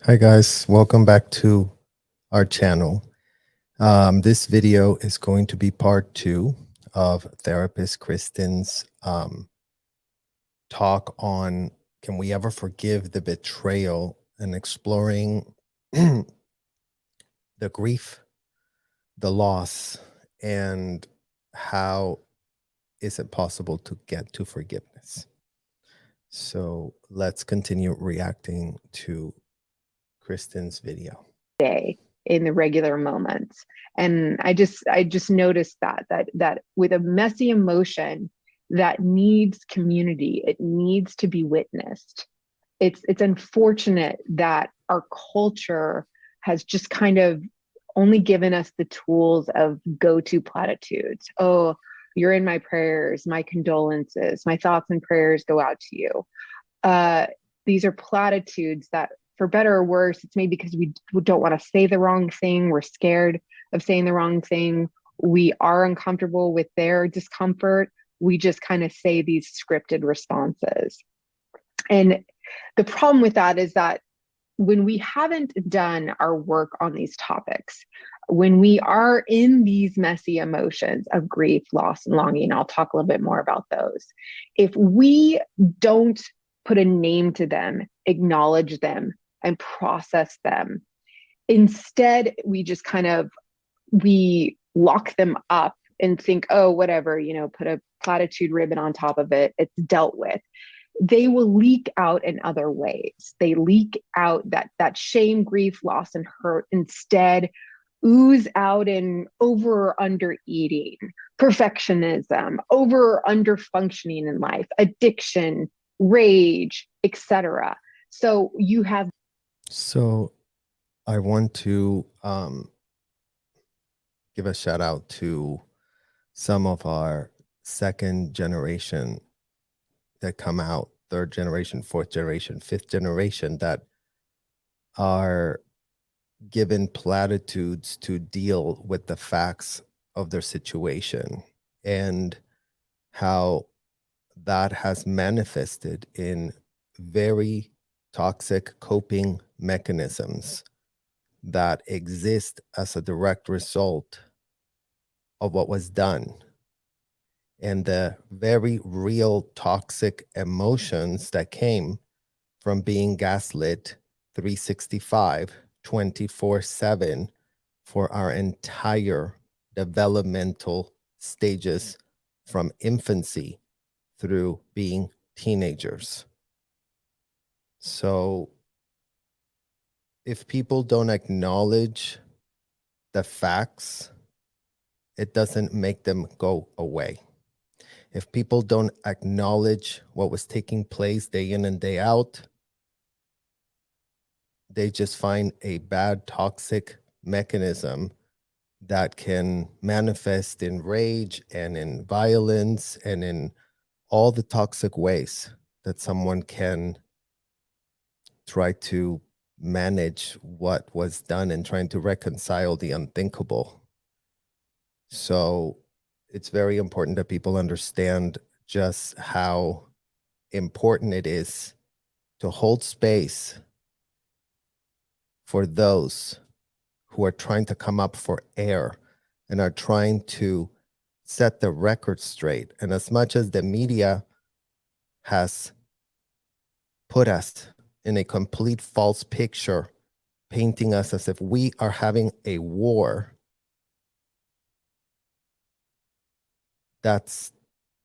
Hi guys, welcome back to our channel. This video is going to be part 2 of therapist Kristin's talk on can we ever forgive the betrayal and exploring the grief, the loss, and how is it possible to get to forgiveness. So let's continue reacting to Kristin's video. Day in the regular moments. And I just noticed that with a messy emotion that needs community, it needs to be witnessed. It's unfortunate that our culture has just kind of only given us the tools of go-to platitudes. Oh, you're in my prayers, my condolences, my thoughts and prayers go out to you. These are platitudes that, for better or worse, it's maybe because we don't want to say the wrong thing. We're scared of saying the wrong thing. We are uncomfortable with their discomfort. We just kind of say these scripted responses. And the problem with that is that when we haven't done our work on these topics, when we are in these messy emotions of grief, loss, and longing, I'll talk a little bit more about those. If we don't put a name to them, acknowledge them, and process them, instead, we just we lock them up and think, oh, whatever, put a platitude ribbon on top of it, it's dealt with. They will leak out in other ways. They leak out that shame, grief, loss, and hurt instead ooze out in over or under eating, perfectionism, over or under functioning in life, addiction, rage, etc. So you have. So I want to give a shout out to some of our second generation that come out, third generation, fourth generation, fifth generation, that are given platitudes to deal with the facts of their situation and how that has manifested in very toxic coping mechanisms that exist as a direct result of what was done, and the very real toxic emotions that came from being gaslit 365, 24/7 for our entire developmental stages from infancy through being teenagers. So if people don't acknowledge the facts, it doesn't make them go away. If people don't acknowledge what was taking place day in and day out, they just find a bad toxic mechanism that can manifest in rage and in violence and in all the toxic ways that someone can try to manage what was done and trying to reconcile the unthinkable. So it's very important that people understand just how important it is to hold space for those who are trying to come up for air and are trying to set the record straight. And as much as the media has put us in a complete false picture, painting us as if we are having a war, that's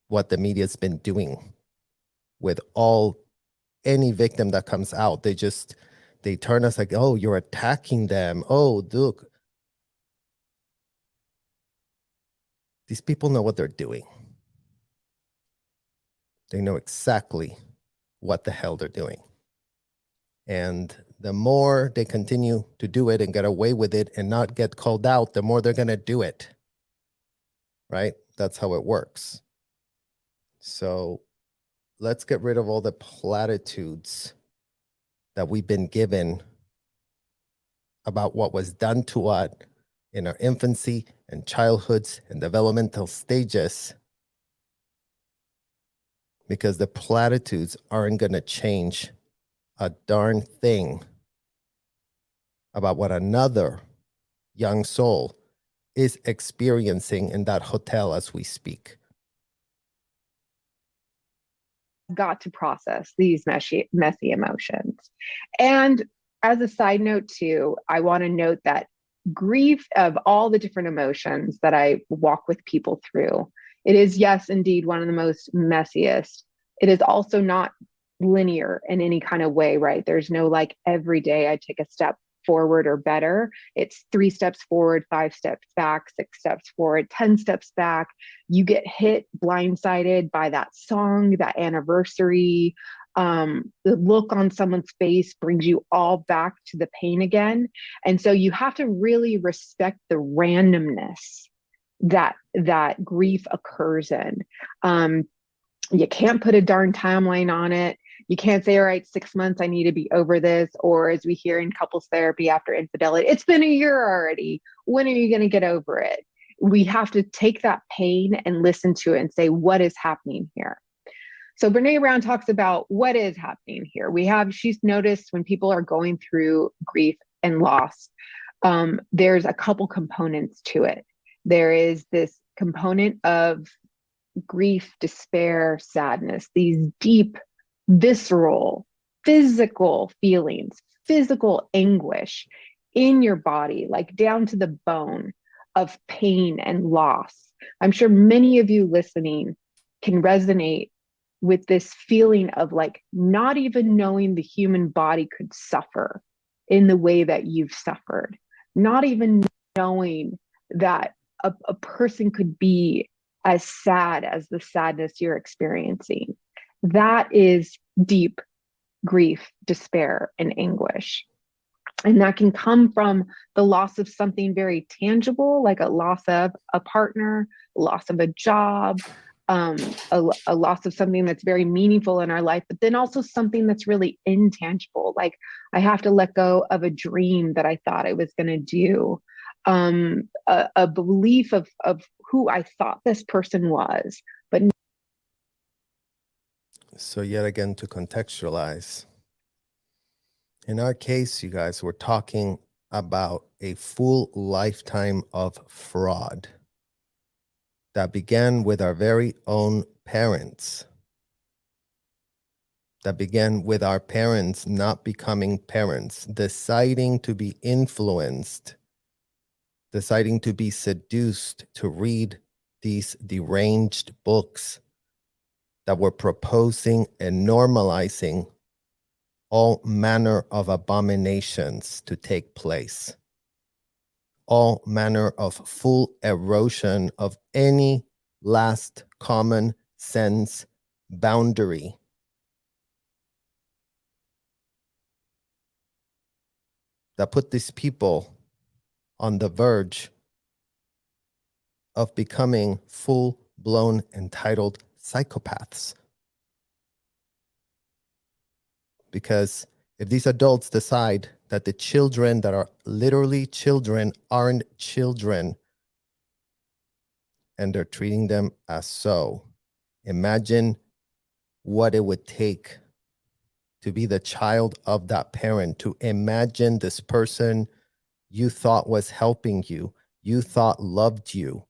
what the media's been doing with any victim that comes out. They turn us like, oh, you're attacking them. Oh, look. These people know what they're doing. They know exactly what the hell they're doing. And the more they continue to do it and get away with it and not get called out, the more they're going to do it. Right? That's how it works. So let's get rid of all the platitudes that we've been given about what was done to us in our infancy and childhoods and developmental stages, because the platitudes aren't going to change a darn thing about what another young soul is experiencing in that hotel as we speak. Got to process these messy emotions. And as a side note too, I want to note that grief, of all the different emotions that I walk with people through, it is, yes, indeed, one of the most messiest. It is also not linear in any kind of way, right? There's no like every day I take a step forward or better. It's 3 steps forward, 5 steps back, 6 steps forward, 10 steps back. You get hit blindsided by that song, that anniversary. The look on someone's face brings you all back to the pain again. And so you have to really respect the randomness that grief occurs in. You can't put a darn timeline on it. You can't say, all right, 6 months, I need to be over this. Or as we hear in couples therapy after infidelity, it's been a year already. When are you going to get over it? We have to take that pain and listen to it and say, what is happening here? So Brene Brown talks about what is happening here. She's noticed when people are going through grief and loss, there's a couple components to it. There is this component of grief, despair, sadness, these deep, visceral, physical feelings, physical anguish in your body, like down to the bone of pain and loss. I'm sure many of you listening can resonate with this feeling of like not even knowing the human body could suffer in the way that you've suffered, not even knowing that a person could be as sad as the sadness you're experiencing. That is deep grief, despair, and anguish. And that can come from the loss of something very tangible, like a loss of a partner, loss of a job, a loss of something that's very meaningful in our life, but then also something that's really intangible. Like I have to let go of a dream that I thought I was going to do, a belief of who I thought this person was. But so yet again, to contextualize, in our case, you guys, we're talking about a full lifetime of fraud that began with our very own parents, that began with our parents not becoming parents, deciding to be influenced, deciding to be seduced to read these deranged books that were proposing and normalizing all manner of abominations to take place, all manner of full erosion of any last common sense boundary. That put these people on the verge of becoming full-blown entitled psychopaths. Because if these adults decide that the children that are literally children aren't children, and they're treating them as so, imagine what it would take to be the child of that parent, to imagine this person you thought was helping you, you thought loved you,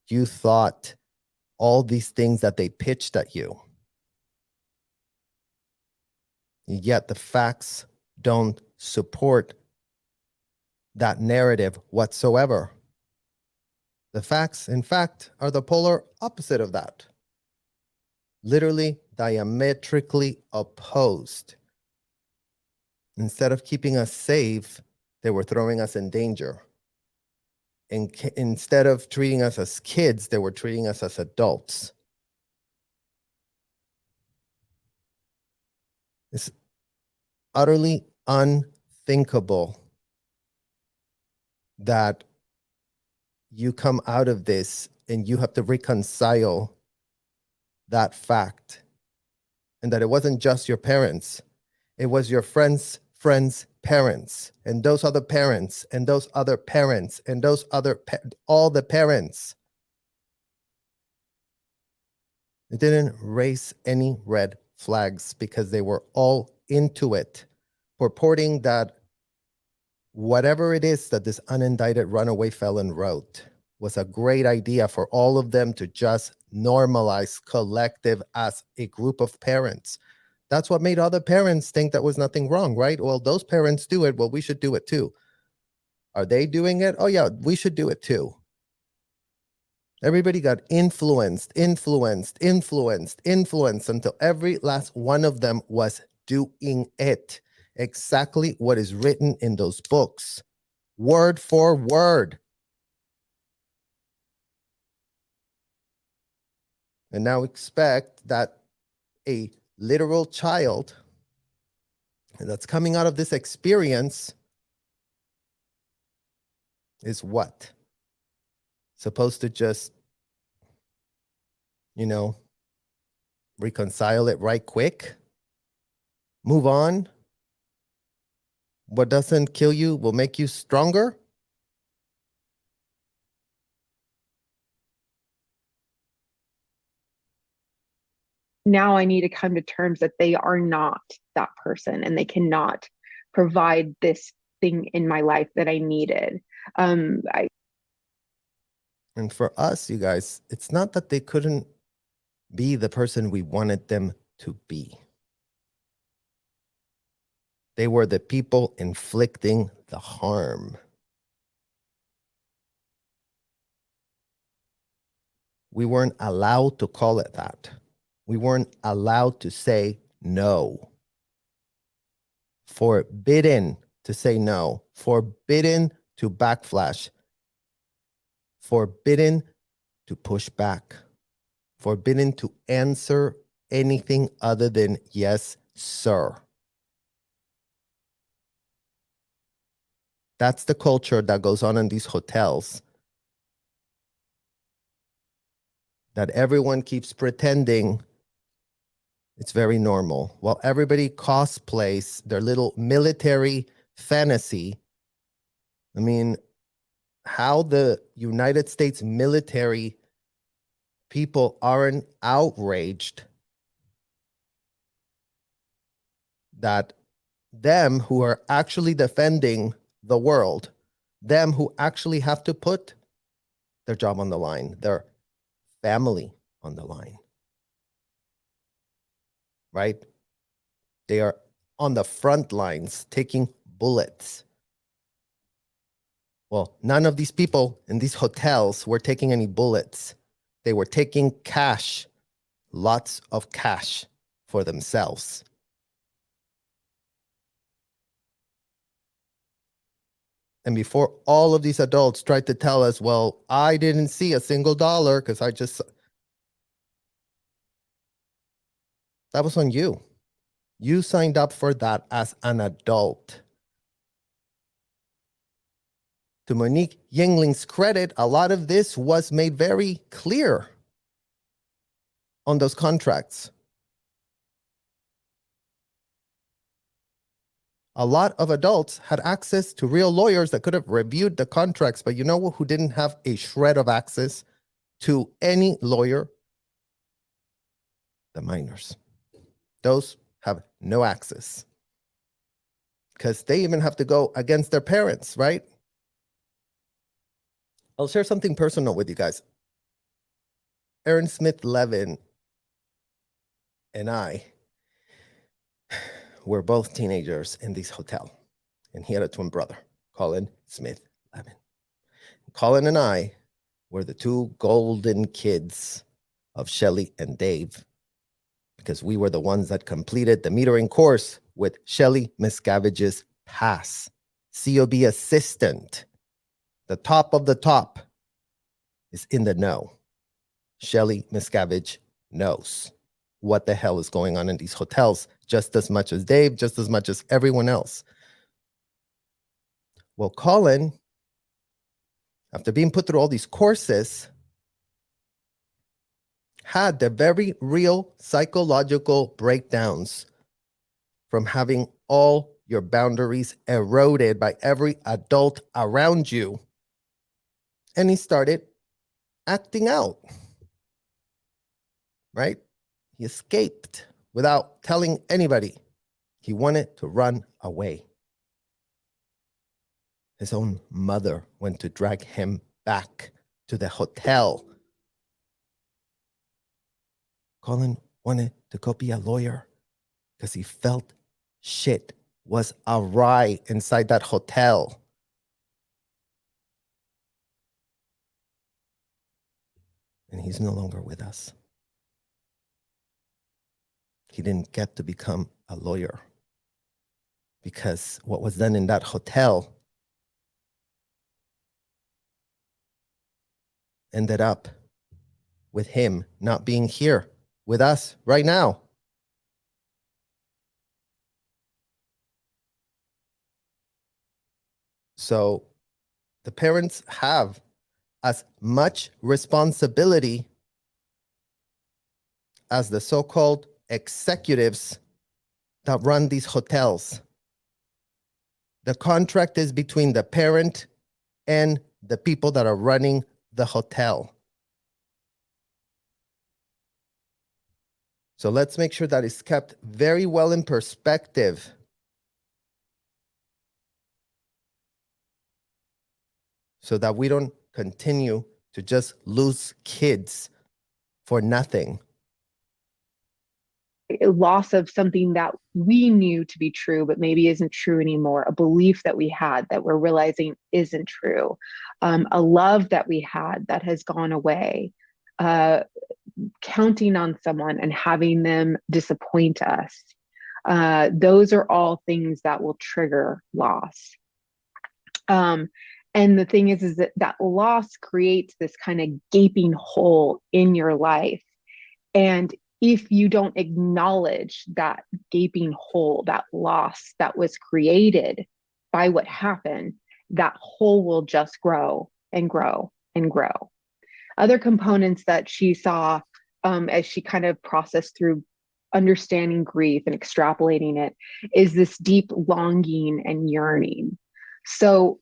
you thought all these things that they pitched at you. Yet the facts don't support that narrative whatsoever. The facts, in fact, are the polar opposite of that. Literally diametrically opposed. Instead of keeping us safe, they were throwing us in danger. And instead of treating us as kids, they were treating us as adults. It's utterly unthinkable that you come out of this and you have to reconcile that fact, and that it wasn't just your parents, it was your friends' parents, and those other parents, and those other parents, and those other, all the parents. It didn't raise any red flags because they were all into it, purporting that whatever it is that this unindicted runaway felon wrote was a great idea for all of them to just normalize collective as a group of parents. That's what made other parents think that was nothing wrong, right? Well, those parents do it. Well, we should do it too. Are they doing it? Oh, yeah, we should do it too. Everybody got influenced until every last one of them was doing it. Exactly what is written in those books, word for word. And now expect that a literal child that's coming out of this experience is what? Supposed to just, reconcile it right quick? Move on? What doesn't kill you will make you stronger? Now I need to come to terms that they are not that person and they cannot provide this thing in my life that I needed. And for us, you guys, it's not that they couldn't be the person we wanted them to be. They were the people inflicting the harm. We weren't allowed to call it that. We weren't allowed to say no. Forbidden to say no. Forbidden to backflash. Forbidden to push back. Forbidden to answer anything other than yes, sir. That's the culture that goes on in these hotels. That everyone keeps pretending it's very normal. While everybody cosplays their little military fantasy. I mean, how the United States military people aren't outraged that them who are actually defending the world, them who actually have to put their job on the line, their family on the line, right? They are on the front lines taking bullets. Well, none of these people in these hotels were taking any bullets. They were taking cash, lots of cash for themselves. And before all of these adults tried to tell us, well, I didn't see a single dollar because that was on you. You signed up for that as an adult. To Monique Yingling's credit, a lot of this was made very clear on those contracts. A lot of adults had access to real lawyers that could have reviewed the contracts, but you know who didn't have a shred of access to any lawyer? The minors. Those have no access because they even have to go against their parents, right? I'll share something personal with you guys. Aaron Smith Levin and I were both teenagers in this hotel, and he had a twin brother, Colin Smith Levin. Colin and I were the two golden kids of Shelly and Dave because we were the ones that completed the metering course with Shelly Miscavige's pass. COB assistant, the top of the top, is in the know. Shelly Miscavige knows what the hell is going on in these hotels just as much as Dave, just as much as everyone else. Well, Colin, after being put through all these courses, had the very real psychological breakdowns from having all your boundaries eroded by every adult around you. And he started acting out, right? He escaped without telling anybody. He wanted to run away. His own mother went to drag him back to the hotel. Colin wanted to go be a lawyer because he felt shit was awry inside that hotel. And he's no longer with us. He didn't get to become a lawyer because what was done in that hotel ended up with him not being here with us right now. So the parents have as much responsibility as the so-called executives that run these hotels. The contract is between the parent and the people that are running the hotel. So let's make sure that it's kept very well in perspective. So that we don't continue to just lose kids for nothing. A loss of something that we knew to be true, but maybe isn't true anymore, a belief that we had that we're realizing isn't true, a love that we had that has gone away, counting on someone and having them disappoint us. Those are all things that will trigger loss. And the thing is that loss creates this kind of gaping hole in your life. And if you don't acknowledge that gaping hole, that loss that was created by what happened, that hole will just grow and grow and grow. Other components that she saw as she kind of processed through understanding grief and extrapolating it is this deep longing and yearning. So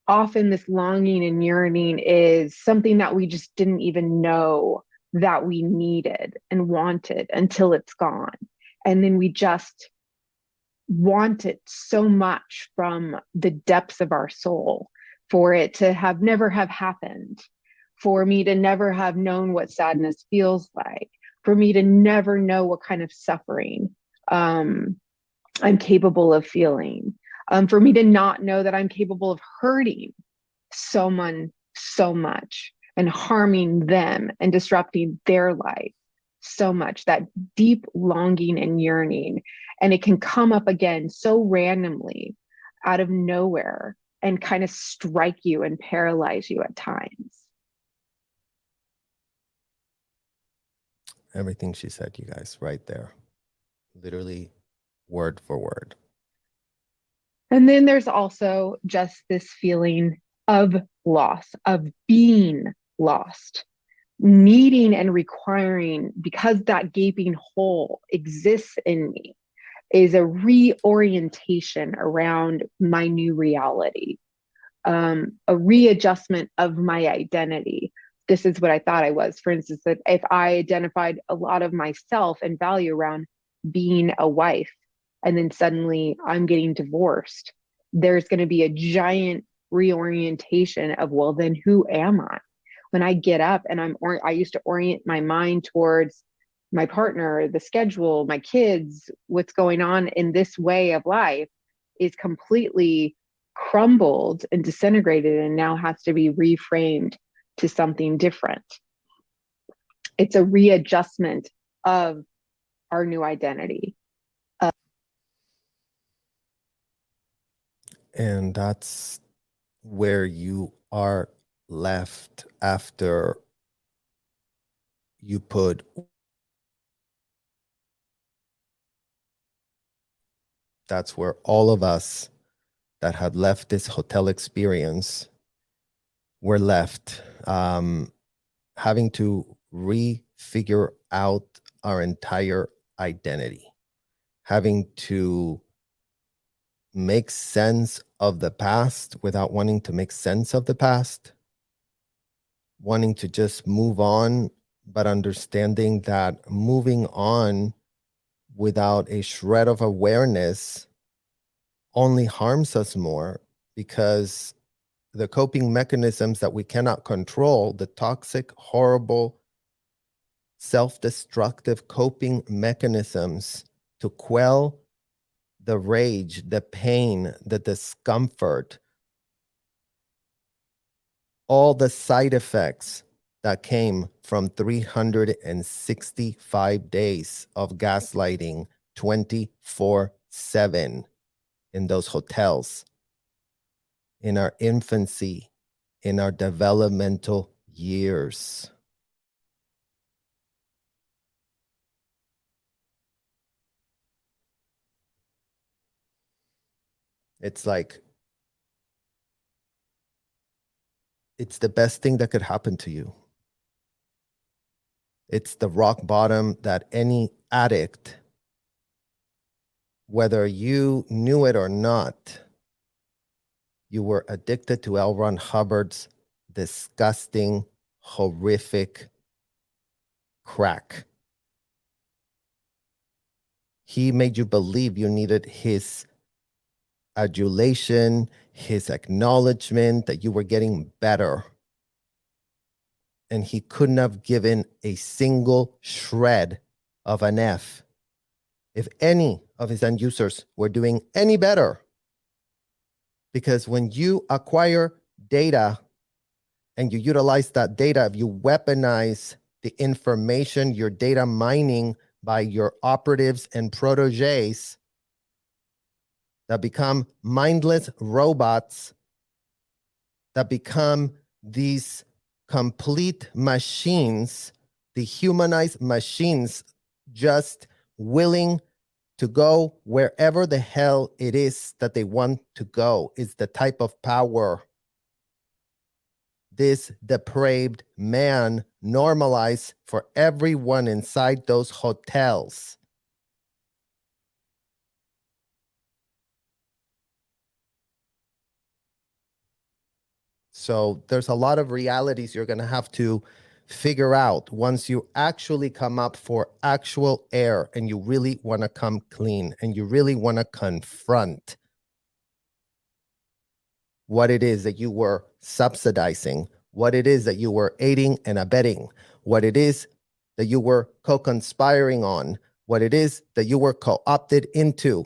often this longing and yearning is something that we just didn't even know that we needed and wanted until it's gone. And then we just want it so much from the depths of our soul for it to have never have happened, for me to never have known what sadness feels like, for me to never know what kind of suffering I'm capable of feeling, for me to not know that I'm capable of hurting someone so much and harming them and disrupting their life so much, that deep longing and yearning. And it can come up again so randomly out of nowhere and kind of strike you and paralyze you at times. Everything she said, you guys, right there. Literally word for word. And then there's also just this feeling of loss, of being lost, needing and requiring, because that gaping hole exists in me, is a reorientation around my new reality, a readjustment of my identity. This is what I thought I was. For instance, that if I identified a lot of myself and value around being a wife, and then suddenly I'm getting divorced, there's going to be a giant reorientation of, well, then who am I? When I get up and I used to orient my mind towards my partner, the schedule, my kids, what's going on in this way of life is completely crumbled and disintegrated and now has to be reframed to something different. It's a readjustment of our new identity. And that's where you are left after you put. That's where all of us that had left this hotel experience were left having to refigure out our entire identity, having to make sense of the past without wanting to make sense of the past, wanting to just move on, but understanding that moving on without a shred of awareness only harms us more because the coping mechanisms that we cannot control, the toxic, horrible, self-destructive coping mechanisms to quell the rage, the pain, the discomfort, all the side effects that came from 365 days of gaslighting 24/7 in those hotels, in our infancy, in our developmental years. It's like, it's the best thing that could happen to you. It's the rock bottom that any addict, whether you knew it or not, you were addicted to L. Ron Hubbard's disgusting, horrific crack. He made you believe you needed his adulation, his acknowledgement that you were getting better. And he couldn't have given a single shred of an F if any of his end users were doing any better. Because when you acquire data and you utilize that data, if you weaponize the information, your data mining by your operatives and proteges that become mindless robots, that become these complete machines, dehumanized machines, just willing to go wherever the hell it is that they want to go, is the type of power this depraved man normalized for everyone inside those hotels. So there's a lot of realities you're going to have to figure out once you actually come up for actual air and you really want to come clean and you really want to confront what it is that you were subsidizing, what it is that you were aiding and abetting, what it is that you were co-conspiring on, what it is that you were co-opted into.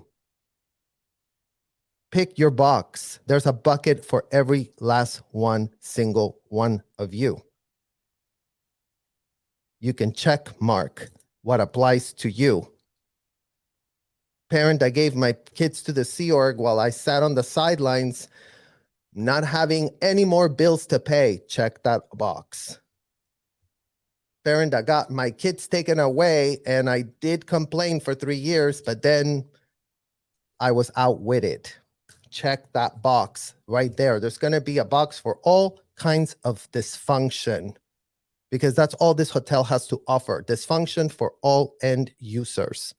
Pick your box. There's a bucket for every last one, single one of you. You can check mark what applies to you. Parent, I gave my kids to the Sea Org while I sat on the sidelines, not having any more bills to pay. Check that box. Parent, I got my kids taken away and I did complain for 3 years, but then I was outwitted. Check that box right there. There's going to be a box for all kinds of dysfunction because that's all this hotel has to offer. Dysfunction for all end users.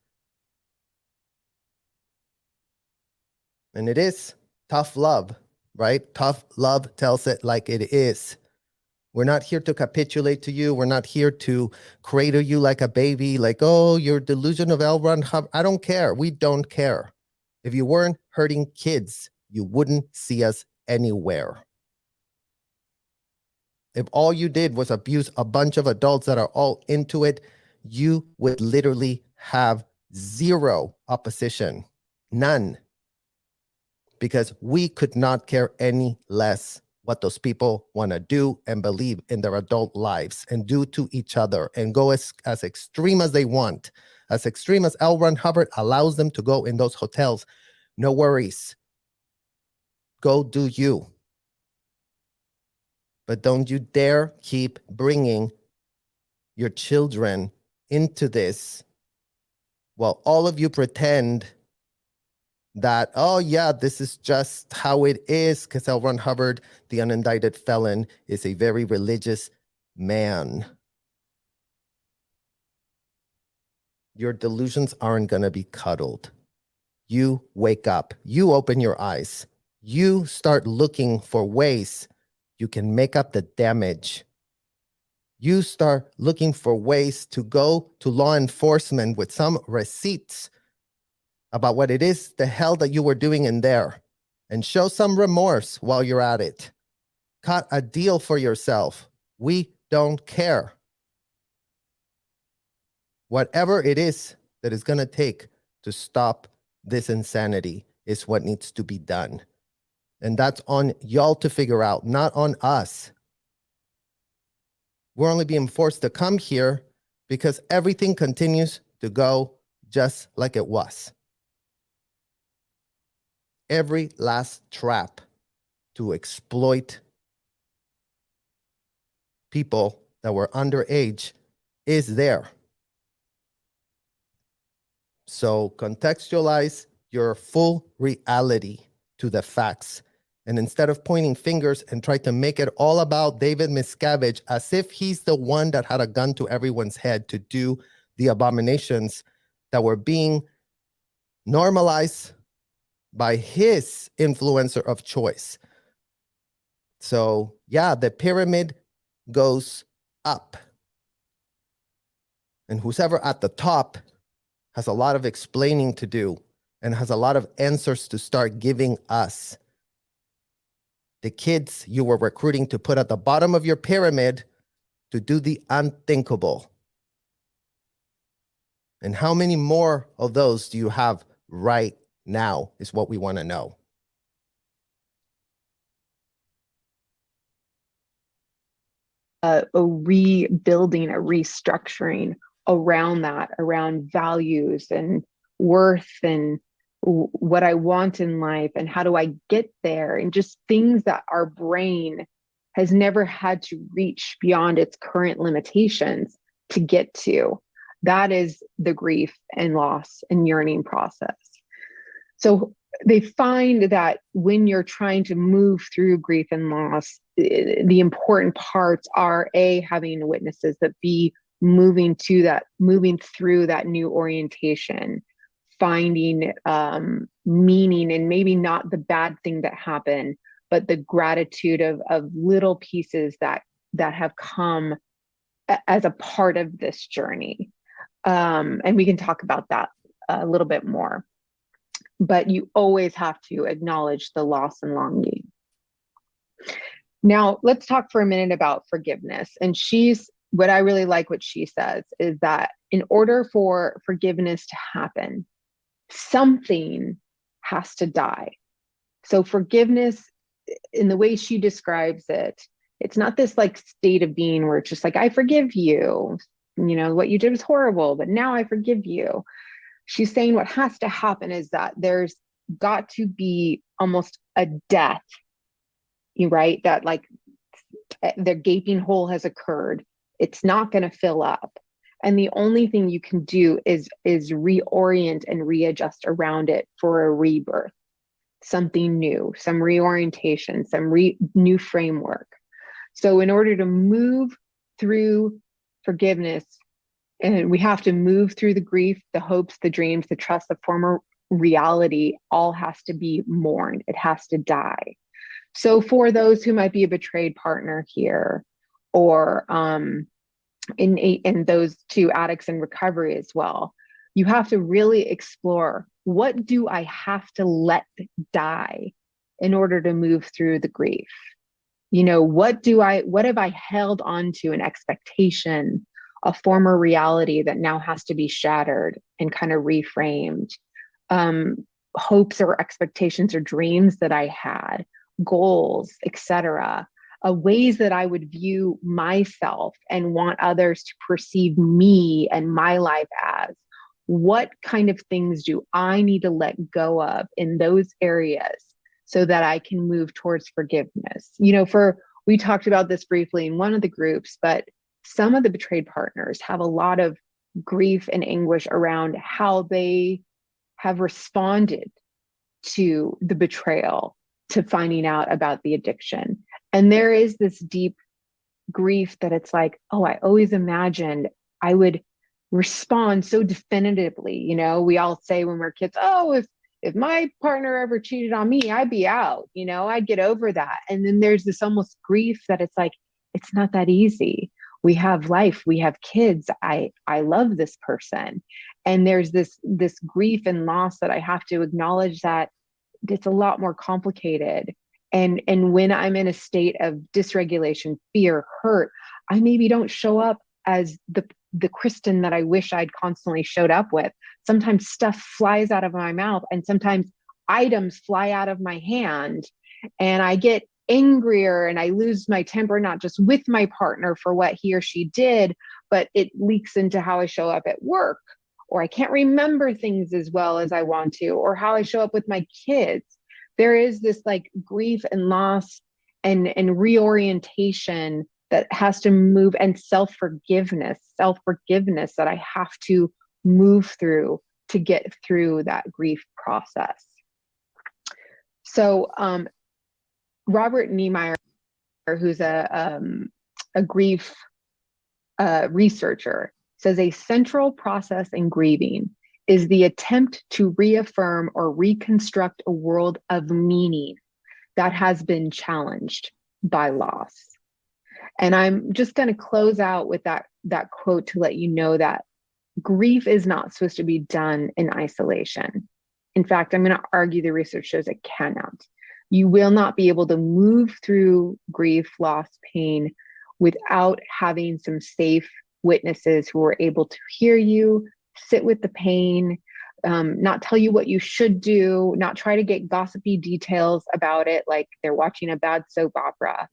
And it is tough love, right? Tough love tells it like it is. We're not here to capitulate to you. We're not here to cradle you like a baby, like, oh, your delusion of L. Ron Hubbard. I don't care. We don't care. If you weren't hurting kids, you wouldn't see us anywhere. If all you did was abuse a bunch of adults that are all into it, you would literally have zero opposition. None. Because we could not care any less what those people want to do and believe in their adult lives and do to each other and go as extreme as they want, as extreme as L. Ron Hubbard allows them to go in those hotels. No worries. Go do you. But don't you dare keep bringing your children into this while all of you pretend that, oh yeah, this is just how it is because L. Ron Hubbard, the unindicted felon, is a very religious man. Your delusions aren't going to be cuddled. You wake up. You open your eyes. You start looking for ways you can make up the damage. You start looking for ways to go to law enforcement with some receipts about what it is the hell that you were doing in there. and show some remorse while you're at it. Cut a deal for yourself. We don't care. Whatever it is that is going to take to stop this insanity is what needs to be done. And that's on y'all to figure out, not on us. We're only being forced to come here because everything continues to go just like it was. Every last trap to exploit people that were underage is there. So contextualize your full reality to the facts. And instead of pointing fingers and try to make it all about David Miscavige as if he's the one that had a gun to everyone's head to do the abominations that were being normalized by his influencer of choice. So yeah, the pyramid goes up. And who's ever at the top has a lot of explaining to do and has a lot of answers to start giving us. The kids you were recruiting to put at the bottom of your pyramid to do the unthinkable. And how many more of those do you have right now is what we want to know. A rebuilding, a restructuring around that, around values and worth and what I want in life and how do I get there, and just things that our brain has never had to reach beyond its current limitations to get to. That is the grief and loss and yearning process. So they find that when you're trying to move through grief and loss, the important parts are A, having witnesses, that B, moving through that new orientation, finding meaning, and maybe not the bad thing that happened, but the gratitude of little pieces that have come as a part of this journey. And we can talk about that a little bit more. But you always have to acknowledge the loss and longing. Now, let's talk for a minute about forgiveness. And what I really like what she says is that in order for forgiveness to happen, something has to die. So forgiveness, in the way she describes it, it's not this like state of being where it's just like, I forgive you, what you did was horrible, but now I forgive you. She's saying what has to happen is that there's got to be almost a death, right? That like the gaping hole has occurred. It's not going to fill up. And the only thing you can do is reorient and readjust around it for a rebirth, something new, some reorientation, some new framework. So in order to move through forgiveness, and we have to move through the grief, the hopes, the dreams, the trust, the former reality, all has to be mourned. It has to die. So for those who might be a betrayed partner here, or in those two addicts in recovery as well, you have to really explore, what do I have to let die in order to move through the grief? What have I held onto, an expectation, a former reality that now has to be shattered and kind of reframed, hopes or expectations or dreams that I had, goals, etc., ways that I would view myself and want others to perceive me and my life as. What kind of things do I need to let go of in those areas so that I can move towards forgiveness? We talked about this briefly in one of the groups, but some of the betrayed partners have a lot of grief and anguish around how they have responded to the betrayal, to finding out about the addiction. And there is this deep grief that it's like, oh, I always imagined I would respond so definitively. We all say when we're kids, oh, if my partner ever cheated on me, I'd be out, I'd get over that. And then there's this almost grief that it's like, it's not that easy. We have life, we have kids. I love this person. And there's this grief and loss that I have to acknowledge, that it's a lot more complicated. And when I'm in a state of dysregulation, fear, hurt, I maybe don't show up as the Kristin that I wish I'd constantly showed up with. Sometimes stuff flies out of my mouth, and sometimes items fly out of my hand, and I get angrier and I lose my temper, not just with my partner for what he or she did, but it leaks into how I show up at work, or I can't remember things as well as I want to, or how I show up with my kids. There is this like grief and loss and reorientation that has to move, and self-forgiveness that I have to move through to get through that grief process. So Robert Niemeyer, who's a grief researcher, says a central process in grieving is the attempt to reaffirm or reconstruct a world of meaning that has been challenged by loss. And I'm just going to close out with that quote to let you know that grief is not supposed to be done in isolation. In fact, I'm going to argue the research shows it cannot. You will not be able to move through grief, loss, pain without having some safe witnesses who are able to hear you, sit with the pain, not tell you what you should do, not try to get gossipy details about it like they're watching a bad soap opera,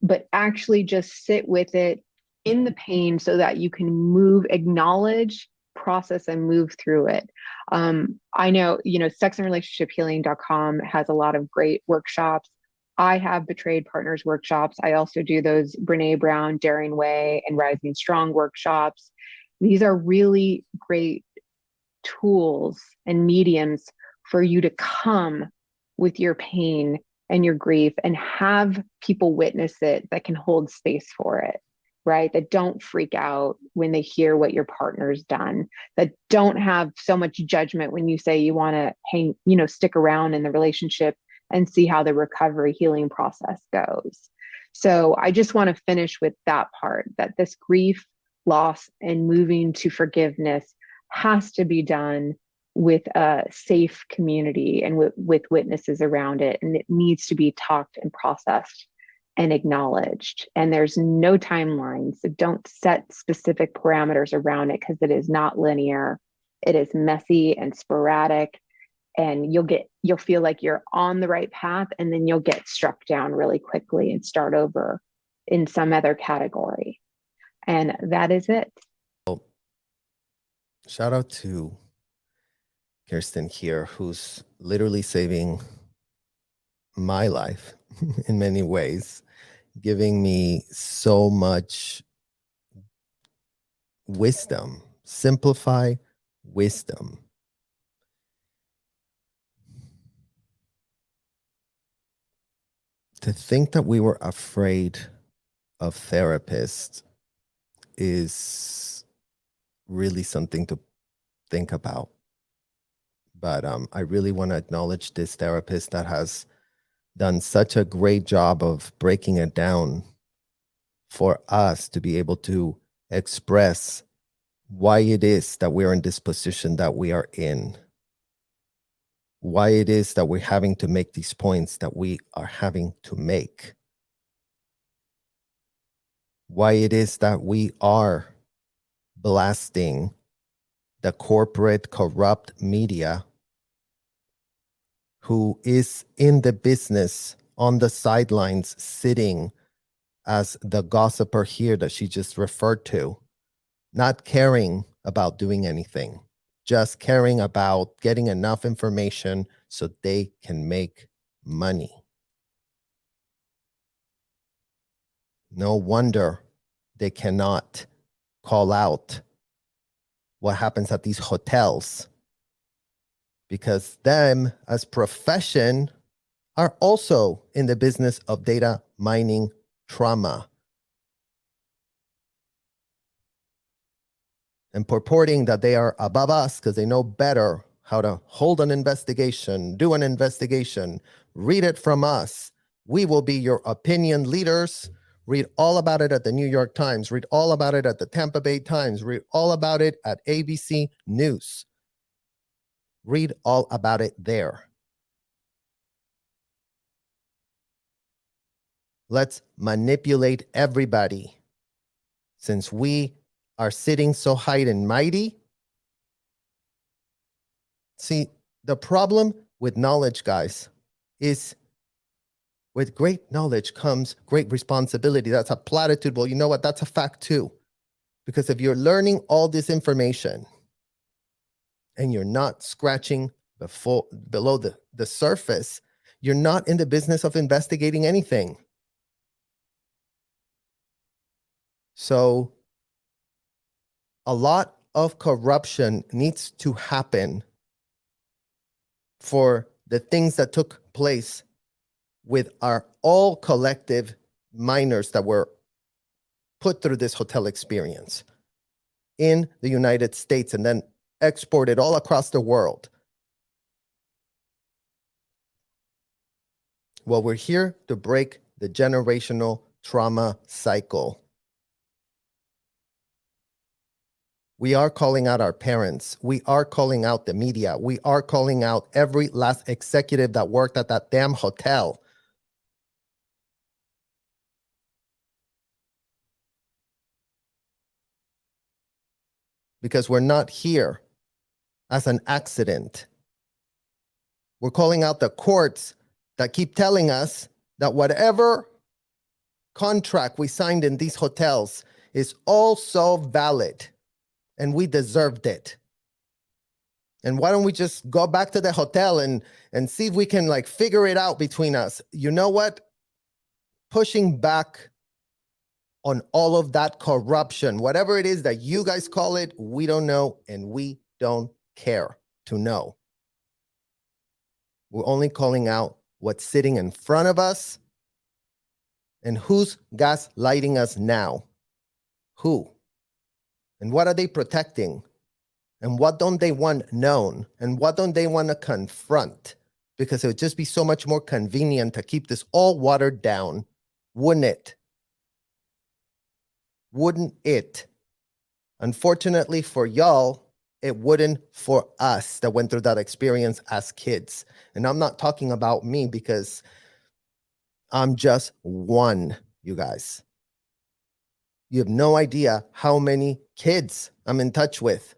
but actually just sit with it in the pain so that you can move, acknowledge, process, and move through it. I know, sexandrelationshiphealing.com has a lot of great workshops. I have Betrayed Partners workshops. I also do those Brene Brown, Daring Way, and Rising Strong workshops. These are really great tools and mediums for you to come with your pain and your grief and have people witness it that can hold space for it, right? That don't freak out when they hear what your partner's done, that don't have so much judgment when you say you want to stick around in the relationship and see how the recovery healing process goes. So I just want to finish with that part, that this grief, loss, and moving to forgiveness has to be done with a safe community and with witnesses around it. And it needs to be talked and processed and acknowledged. And there's no timeline. So don't set specific parameters around it, because it is not linear. It is messy and sporadic. And you'll feel like you're on the right path, and then you'll get struck down really quickly and start over in some other category. And that is it. Well, shout out to Kristin here, who's literally saving my life in many ways, giving me so much wisdom, simplify wisdom. To think that we were afraid of therapists is really something to think about. But I really want to acknowledge this therapist that has done such a great job of breaking it down for us to be able to express why it is that we're in this position that we are in, why it is that we're having to make these points that we are having to make, why it is that we are blasting the corporate corrupt media who is in the business on the sidelines sitting as the gossiper here that she just referred to, not caring about doing anything, just caring about getting enough information so they can make money. No wonder they cannot call out what happens at these hotels, because them as profession are also in the business of data mining trauma and purporting that they are above us because they know better how to hold an investigation, do an investigation, read it from us. We will be your opinion leaders. Read all about it at the New York Times. Read all about it at the Tampa Bay Times. Read all about it at ABC News. Read all about it there. Let's manipulate everybody. Since we are sitting so high and mighty. See, the problem with knowledge, guys, is with great knowledge comes great responsibility. That's a platitude. Well, you know what? That's a fact too. Because if you're learning all this information and you're not scratching below the surface, you're not in the business of investigating anything. So a lot of corruption needs to happen for the things that took place with our all collective minors that were put through this hotel experience in the United States and then exported all across the world. Well, we're here to break the generational trauma cycle. We are calling out our parents. We are calling out the media. We are calling out every last executive that worked at that damn hotel. Because we're not here as an accident. We're calling out the courts that keep telling us that whatever contract we signed in these hotels is also valid and we deserved it. And why don't we just go back to the hotel and see if we can like figure it out between us? You know what? Pushing back on all of that corruption, whatever it is that you guys call it, we don't know and we don't care to know. We're only calling out what's sitting in front of us and who's gaslighting us now. Who? And what are they protecting? And what don't they want known? And what don't they want to confront? Because it would just be so much more convenient to keep this all watered down, wouldn't it? Wouldn't it? Unfortunately for y'all, it wouldn't for us that went through that experience as kids. And I'm not talking about me because I'm just one, you guys. You have no idea how many kids I'm in touch with.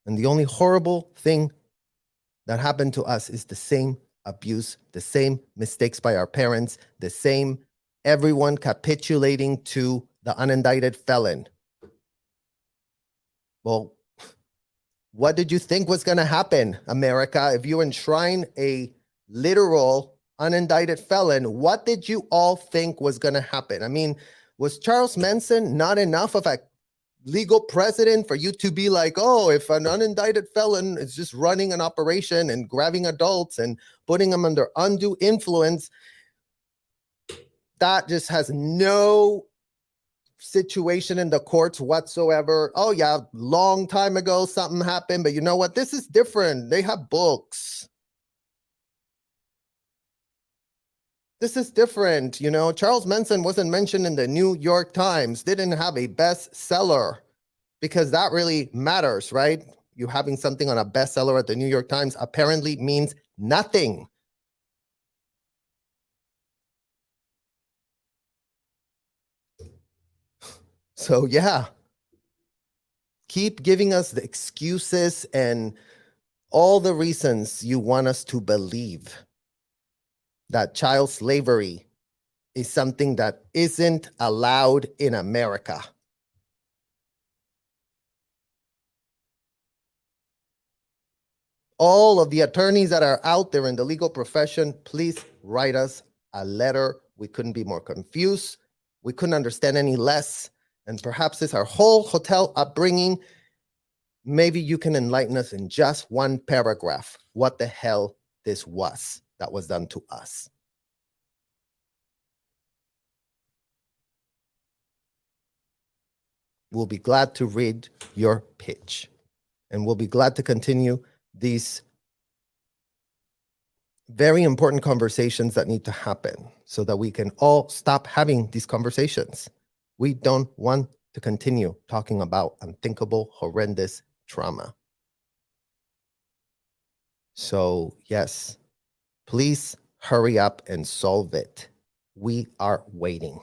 And the only horrible thing that happened to us is the same abuse, the same mistakes by our parents, the same everyone capitulating to the unindicted felon. Well, what did you think was going to happen, America? If you enshrine a literal unindicted felon, what did you all think was going to happen? I mean, was Charles Manson not enough of a legal precedent for you to be like, oh, if an unindicted felon is just running an operation and grabbing adults and putting them under undue influence, that just has no situation in the courts whatsoever. Oh yeah, long time ago something happened, but you know what? This is different. They have books. This is different. You know, Charles Manson wasn't mentioned in the New York Times, didn't have a bestseller, because that really matters, right? You having something on a bestseller at the New York Times apparently means nothing. So yeah, keep giving us the excuses and all the reasons you want us to believe that child slavery is something that isn't allowed in America. All of the attorneys that are out there in the legal profession, please write us a letter. We couldn't be more confused. We couldn't understand any less. And perhaps it's our whole hotel upbringing. Maybe you can enlighten us in just one paragraph what the hell this was that was done to us. We'll be glad to read your pitch. And we'll be glad to continue these very important conversations that need to happen so that we can all stop having these conversations. We don't want to continue talking about unthinkable, horrendous trauma. So yes, Please hurry up and solve it. We are waiting.